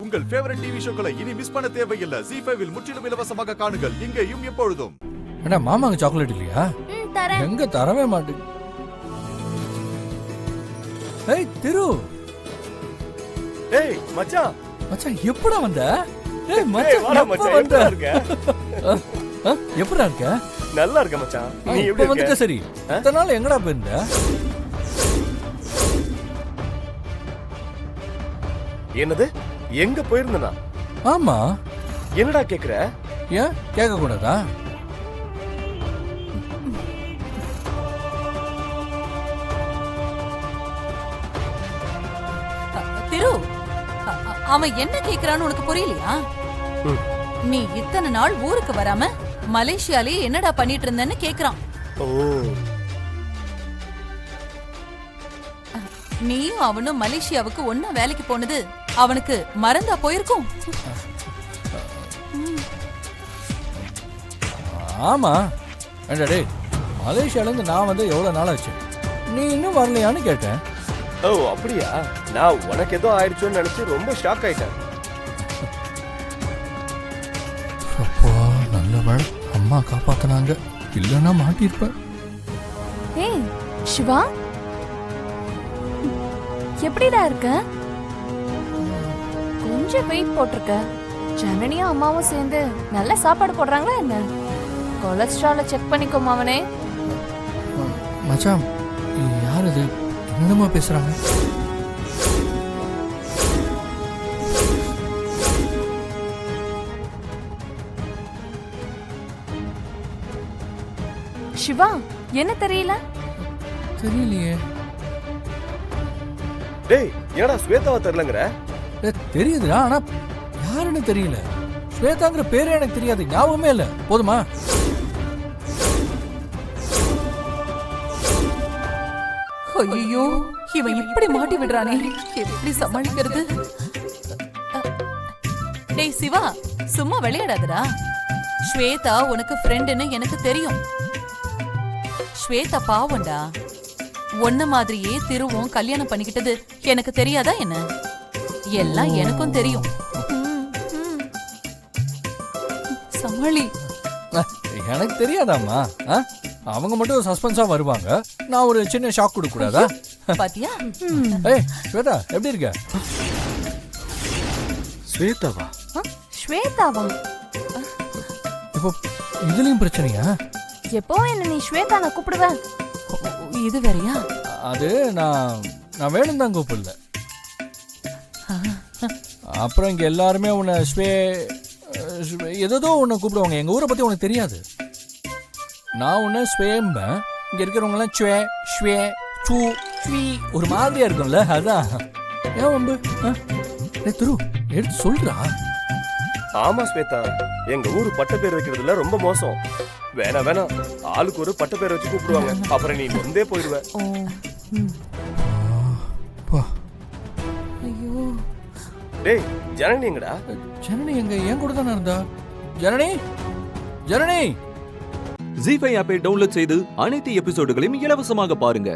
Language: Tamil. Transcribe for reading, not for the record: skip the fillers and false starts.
உங்கள் ஃபேவரட் டிவி ஷோக்களை இனி மிஸ் பண்ண தேவையில்லை. ZEE5 இல் முற்றிலும் இலவசமாக காணுங்கள். இங்கேயும் எப்பொழுதும். அண்ணா மாமாங்க சாக்லேட் இல்லையா? எங்க தரவே மாட்டேங்க. ஏய் திரு. ஏய் மச்சான். மச்சான் எப்படா வந்த? ஏய் மச்சான் வாடா மச்சான் எப்படா இருக்க? எப்படா இருக்க? நல்லா இருக்க மச்சான். நீ எப்படி இருக்க? வந்துட்ட சரி. இத்தனை நாள் எங்கடா போயிருந்த? என்னது? எங்க போயிருந்தனா? ஆமா. என்னடா கேக்குற? ஏன் கேட்க கூடாதா? திரு, அவன் என்ன கேக்குறான்னு உனக்கு புரியலையா? நீ இத்தனை நாள் ஊருக்கு வராம மலேசியாலே என்னடா பண்ணிட்டு இருந்தன்னு கேக்குறான். ஓ. நீயும் அவனும் மலேசியாவுக்கு ஒன்னா வேலைக்கு போனது அவனுக்கு மறந்தா போயிருக்கும். ஆமா. டேய் மலேசியால இருந்து நான் வந்து எவ்வளவு நாள் ஆச்சு? நீ இன்னும் வரலையான்னு கேட்டேன். ஓ அப்படியா? நான் உனக்கு ஏதோ ஆயிடுச்சோன்னு நினைச்சு ரொம்ப ஷாக் ஆயிட்டேன். அப்பா நல்ல வேளை அம்மா காப்பாத்தினாங்க, இல்லைன்னா மாட்டிருப்பேன். ஏய் சிவா, எப்படிடா இருக்க? கொஞ்சம் வெயிட் போட்டிருக்க. ஜனனியும் அம்மாவும் சேர்ந்து நல்ல சாப்பாடு போடுறாங்களா என்ன? கொலஸ்ட்ரால செக் பண்ணிக்கோமா அவனே. மச்சான் யார் இது? என்னமா பேசுறாங்க? சிவா என்ன தெரியல? தெரியலையே. டேய் என்னடா ஸ்வேதாவா தெரியலங்கற? தெரியுதுடா, ஆனா யாருன்னு தெரியல. ஸ்வேதாங்கிற பேரே எனக்கு தெரியாது, ஞாபகமே இல்ல. போதுமா? ஐயோ, இவன் இப்படி மாட்டி விடுறானே, எப்படி சமாளிக்கிறது? டேய் சிவா, சும்மா விளையாடாதடா. ஸ்வேதா உனக்கு ஃப்ரெண்டுன்னு எனக்கு தெரியும். ஸ்வேதா பாவம்டா. ஒன்ன மாதிரியே திருவும் கல்யாணம் பண்ணிக்கிட்டது எனக்கு தெரியாதா என்ன? எல்லாம் எனக்கும் தெரியும். சமாளி. எனக்கு தெரியாதாம்மா. அவங்க மட்டும் சஸ்பென்ஸா வருவாங்க, நான் ஒரு சின்ன ஷாக் கொடுக்க கூடாதா? பாத்தியா? ஏய் ஸ்வேதா எப்படி இருக்க? ஸ்வேதாவா? ஸ்வேதாவா? இப்போ இதுலயும் பிரச்சனையா? எப்போ என்ன நீ ஸ்வேதா நான் கூப்பிடுவேன்? இது வேறயா? அது நான் வேணும் தான் கூப்பிடல. அப்புறம் இங்க எல்லாருமே உன்னை ஏதோ உன்னை கூப்பிடுவாங்க. எங்க ஊரை பத்தி உனக்கு தெரியாது. நான் உன்னை ஸ்வேம்பேன், இங்க இருக்கிறவங்க எல்லாம் ஸ்வே ஸ்வே சூ ஸ்வீ ஒரு மாதிரியா இருக்கும்ல, அதான். ஏன் வம்பு? திரு எடுத்து சொல்றா. ஆமா ஸ்வேதா, எங்க ஊரு பட்ட பேர் வைக்கிறதுல ரொம்ப மோசம். வேணாம், ஆளுக்கு ஒரு பட்ட பேர் வச்சு கூப்பிடுவாங்க. அப்புறம் நீ வந்தே போயிடுவ. ஐயோ. டேய் ஜனனி எங்கடா? ஜனனி எங்க? என் கூட தானே இருந்தா. ஜனனி ஜனனி. ZEE5 ஆப்பை டவுன்லோட் செய்து அனைத்து எபிசோடுகளையும் இலவசமாக பாருங்க.